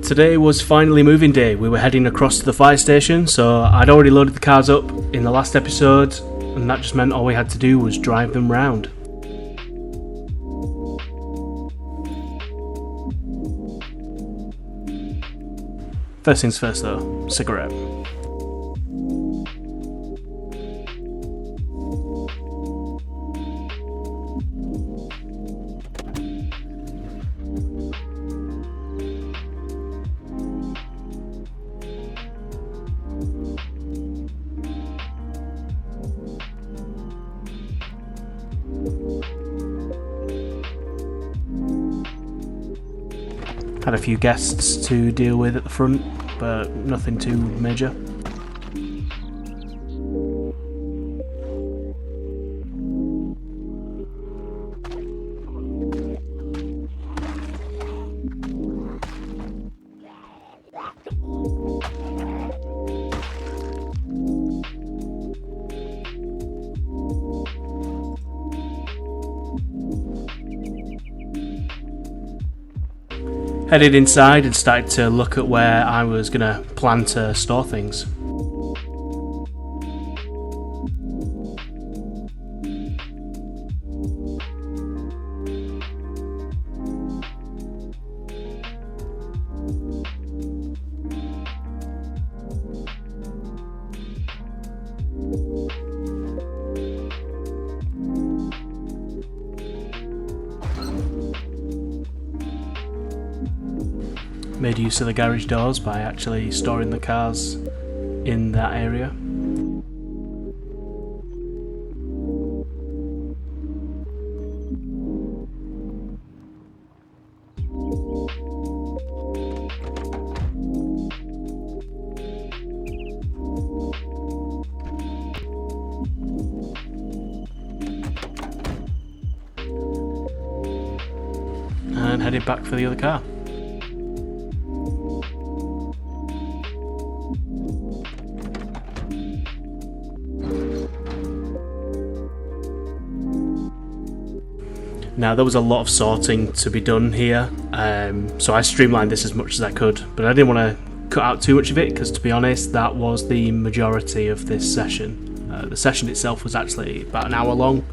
Today was finally moving day. We were heading across to the fire station, so I'd already loaded the cars up in the last episode, and that just meant all we had to do was drive them round. First things first though, cigarette. Had a few guests to deal with at the front, but nothing too major. Headed inside and started to look at where I was going to plan to store things. Made use of the garage doors by actually storing the cars in that area. And headed back for the other car. Now there was a lot of sorting to be done here, so I streamlined this as much as I could, but I didn't want to cut out too much of it because, to be honest, that was the majority of this session. The session itself was actually about an hour long,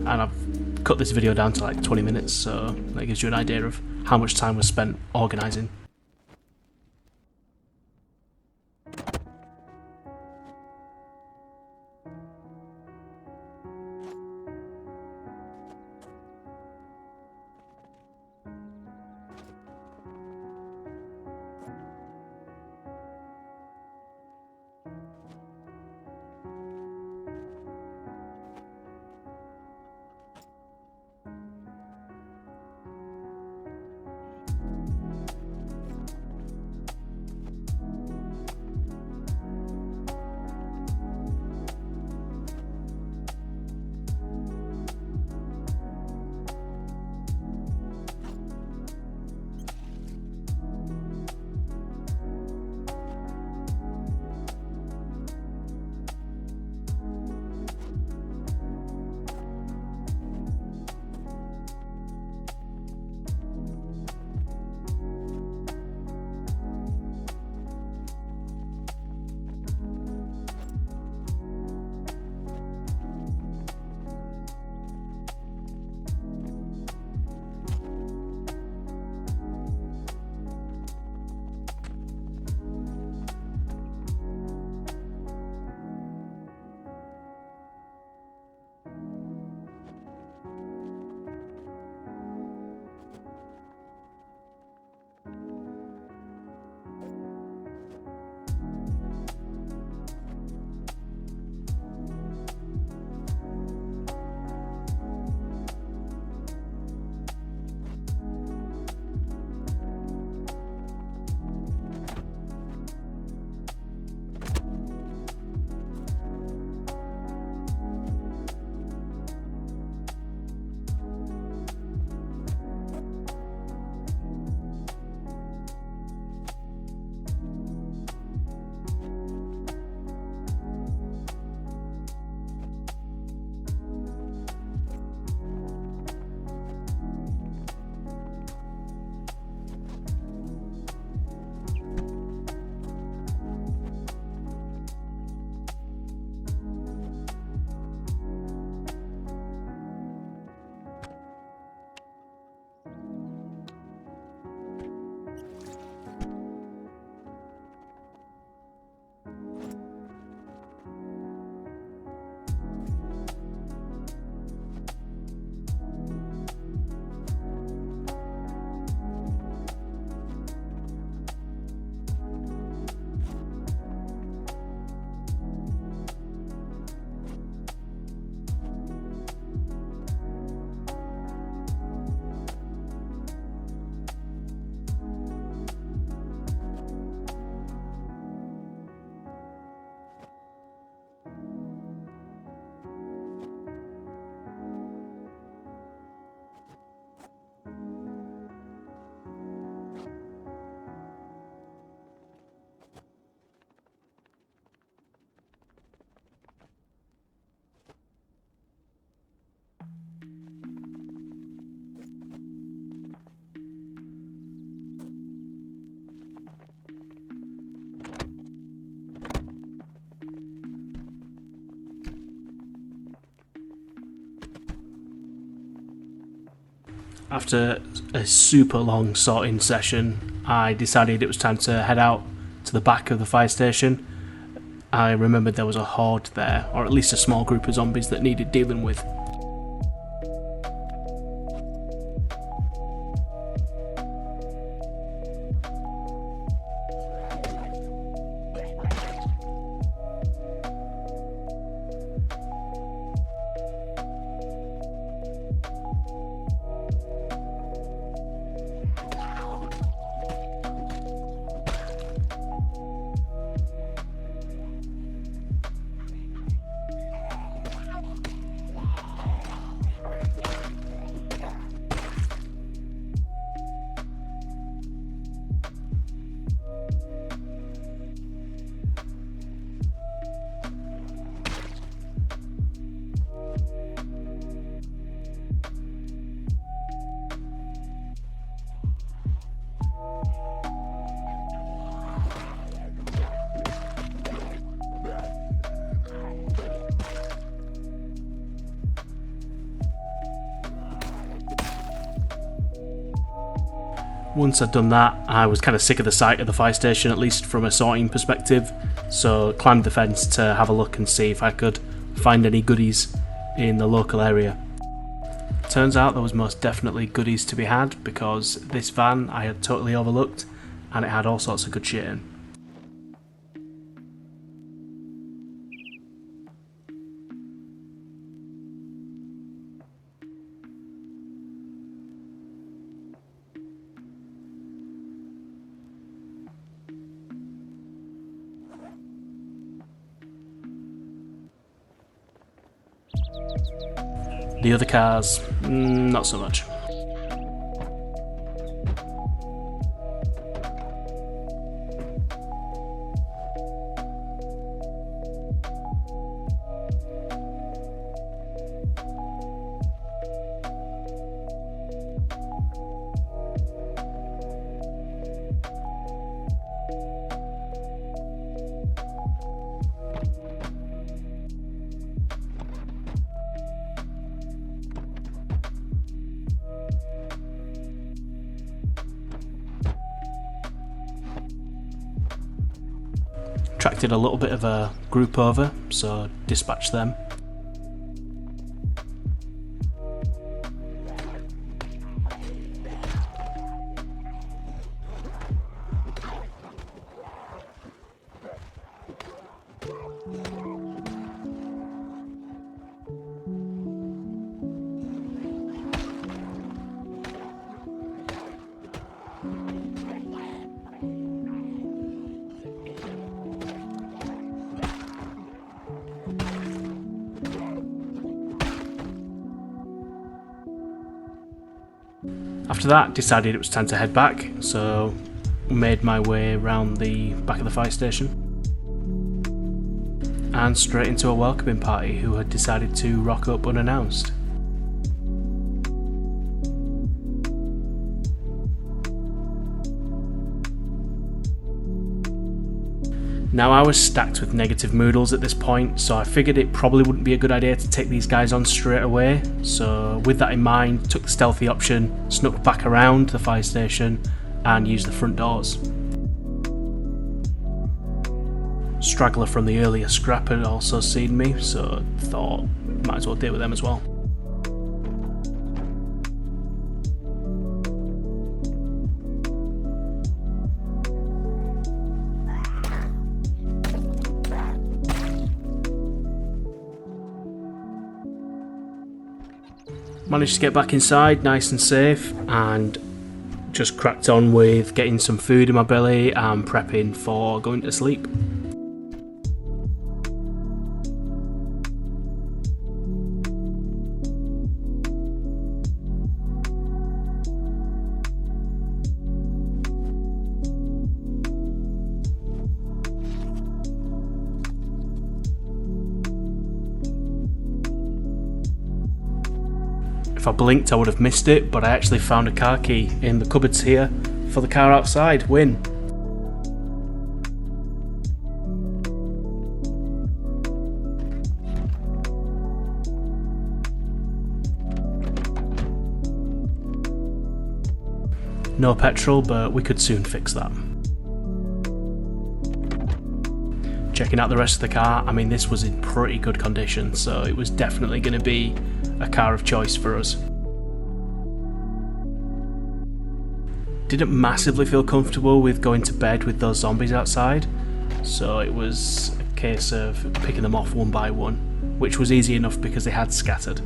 and I've cut this video down to like 20 minutes, so that gives you an idea of how much time was spent organising. After a super long sorting session, I decided it was time to head out to the back of the fire station. I remembered there was a horde there, or at least a small group of zombies that needed dealing with. Once I'd done that, I was kind of sick of the sight of the fire station, at least from a sorting perspective, so climbed the fence to have a look and see if I could find any goodies in the local area. Turns out there was most definitely goodies to be had, because this van I had totally overlooked and it had all sorts of good shit in. The other cars, not so much. Attracted a little bit of a group over, so dispatched them. After that, decided it was time to head back, so made my way around the back of the fire station and straight into a welcoming party who had decided to rock up unannounced. Now, I was stacked with negative moodles at this point, so I figured it probably wouldn't be a good idea to take these guys on straight away. So with that in mind, took the stealthy option, snuck back around the fire station and used the front doors. Straggler from the earlier scrap had also seen me, so thought might as well deal with them as well. Managed to get back inside nice and safe and just cracked on with getting some food in my belly and prepping for going to sleep. If I blinked, I would have missed it, but I actually found a car key in the cupboards here for the car outside. Win. No petrol, but we could soon fix that. Checking out the rest of the car, I mean, this was in pretty good condition, so it was definitely going to be a car of choice for us. Didn't massively feel comfortable with going to bed with those zombies outside, so it was a case of picking them off one by one, which was easy enough because they had scattered.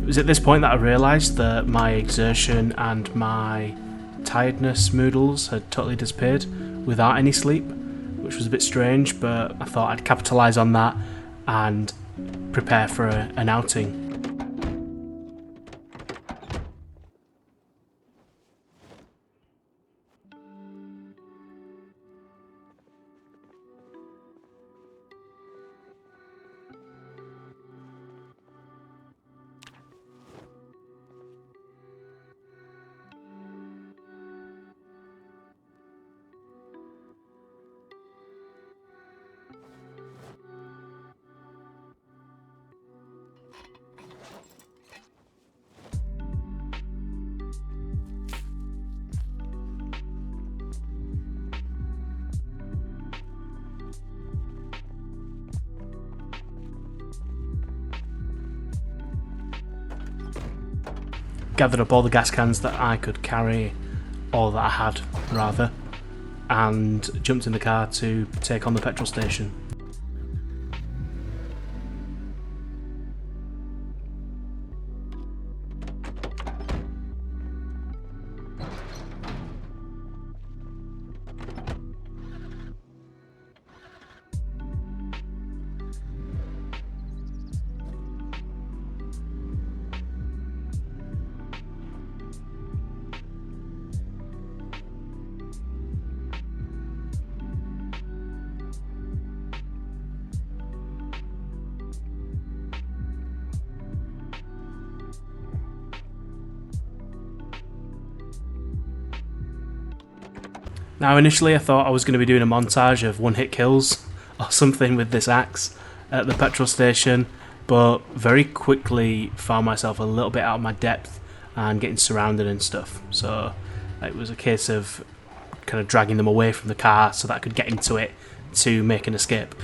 It was at this point that I realised that my exertion and my tiredness moodles had totally disappeared without any sleep, which was a bit strange, but I thought I'd capitalise on that and prepare for an outing. Gathered up all the gas cans that I could carry, or that I had rather, and jumped in the car to take on the petrol station. Now initially I thought I was going to be doing a montage of one-hit kills or something with this axe at the petrol station, but very quickly found myself a little bit out of my depth and getting surrounded and stuff. So it was a case of kind of dragging them away from the car so that I could get into it to make an escape.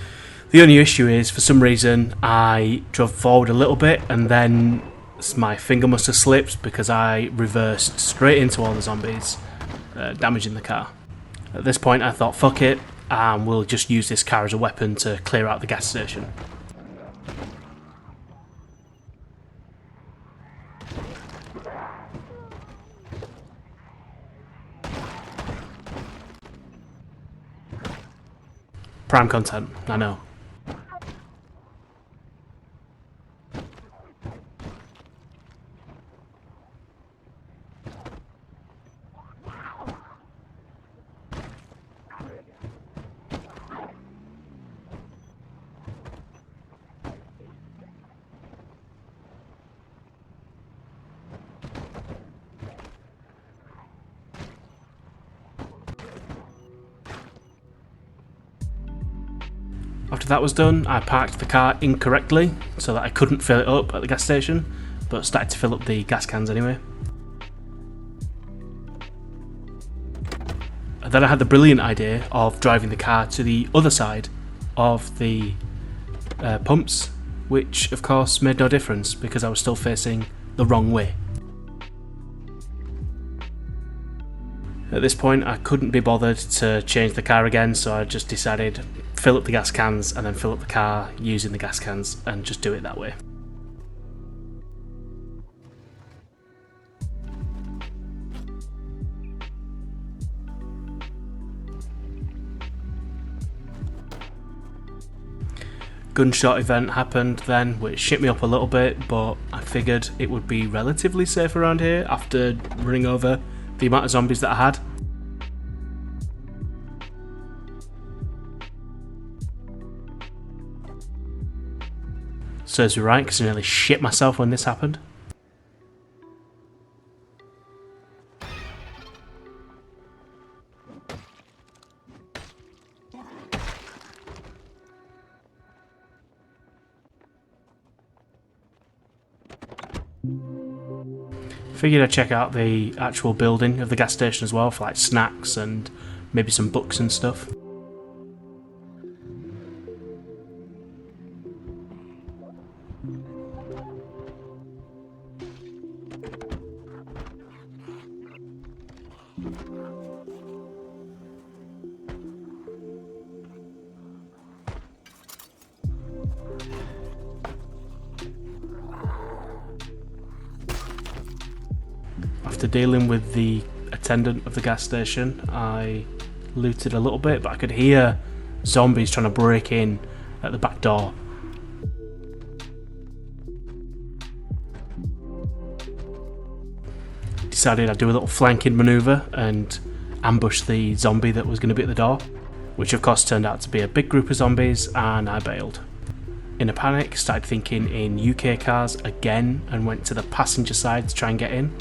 The only issue is, for some reason, I drove forward a little bit and then my finger must have slipped because I reversed straight into all the zombies, damaging the car. At this point I thought, fuck it, and we'll just use this car as a weapon to clear out the gas station. Prime content, I know. After that was done, I parked the car incorrectly so that I couldn't fill it up at the gas station, but started to fill up the gas cans anyway. And then I had the brilliant idea of driving the car to the other side of the pumps, which of course made no difference because I was still facing the wrong way. At this point I couldn't be bothered to change the car again, so I just decided fill up the gas cans and then fill up the car using the gas cans and just do it that way. Gunshot event happened then, which shit me up a little bit, but I figured it would be relatively safe around here after running over the amount of zombies that I had. Serves me right, because I nearly shit myself when this happened. Figured I'd check out the actual building of the gas station as well for like snacks and maybe some books and stuff. After dealing with the attendant of the gas station, I looted a little bit, but I could hear zombies trying to break in at the back door. Decided I'd do a little flanking manoeuvre and ambush the zombie that was going to be at the door, which of course turned out to be a big group of zombies, and I bailed. In a panic, started thinking in UK cars again and went to the passenger side to try and get in.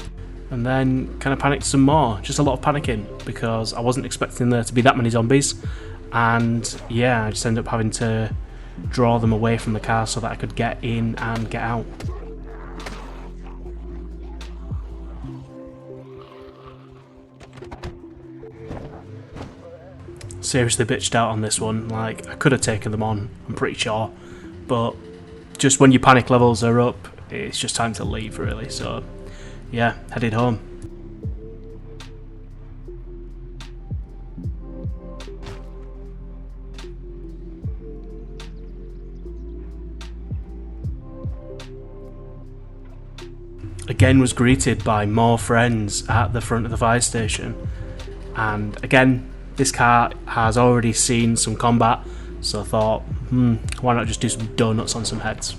And then kind of panicked some more, just a lot of panicking, because I wasn't expecting there to be that many zombies. And yeah, I just ended up having to draw them away from the car so that I could get in and get out. Seriously bitched out on this one. Like, I could have taken them on, I'm pretty sure, but just when your panic levels are up, it's just time to leave really. So yeah, headed home. Again was greeted by more friends at the front of the fire station, and again this car has already seen some combat, so I thought, why not just do some donuts on some heads.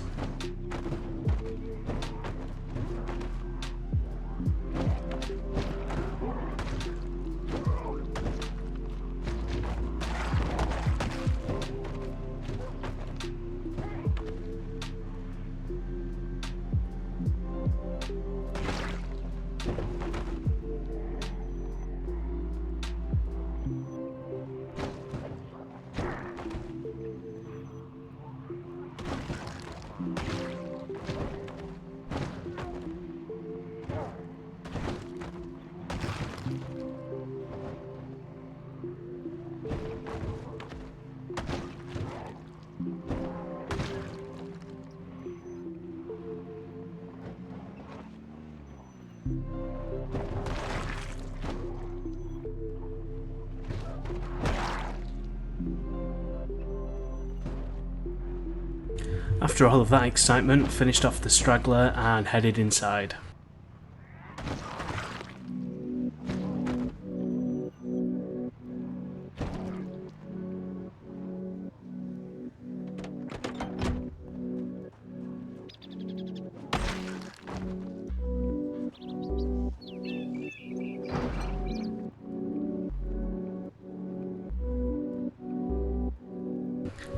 After all of that excitement, finished off the straggler and headed inside.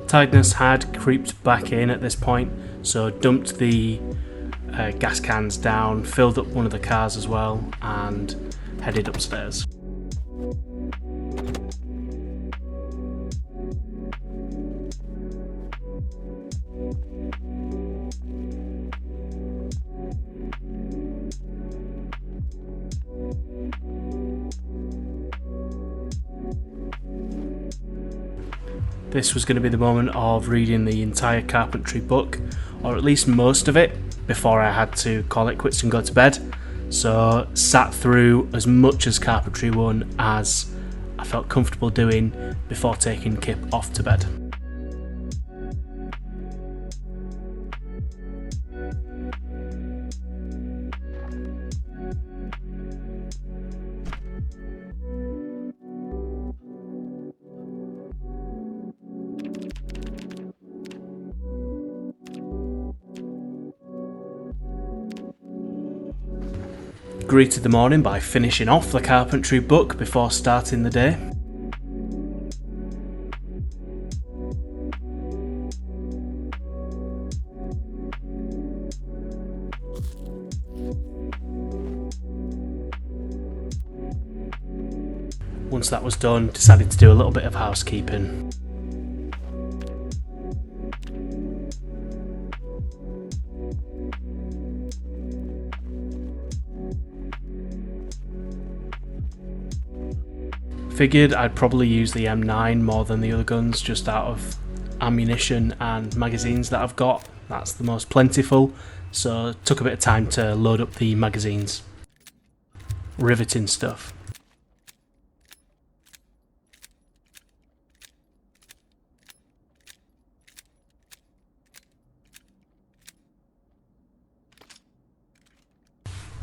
Tiredness had creeped back in at this point, so dumped the gas cans down, filled up one of the cars as well, and headed upstairs. This was going to be the moment of reading the entire carpentry book, or at least most of it, before I had to call it quits and go to bed. So sat through as much as carpentry 1 as I felt comfortable doing before taking Kip off to bed. Greeted the morning by finishing off the carpentry book before starting the day. Once that was done, decided to do a little bit of housekeeping. Figured I'd probably use the M9 more than the other guns, just out of ammunition and magazines that I've got. That's the most plentiful, so it took a bit of time to load up the magazines. Riveting stuff.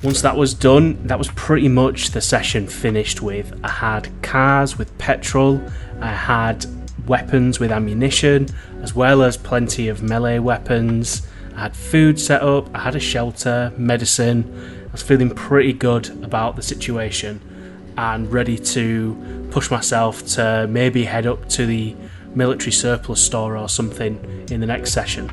Once that was done, that was pretty much the session finished with. I had cars with petrol, I had weapons with ammunition, as well as plenty of melee weapons. I had food set up, I had a shelter, medicine. I was feeling pretty good about the situation and ready to push myself to maybe head up to the military surplus store or something in the next session.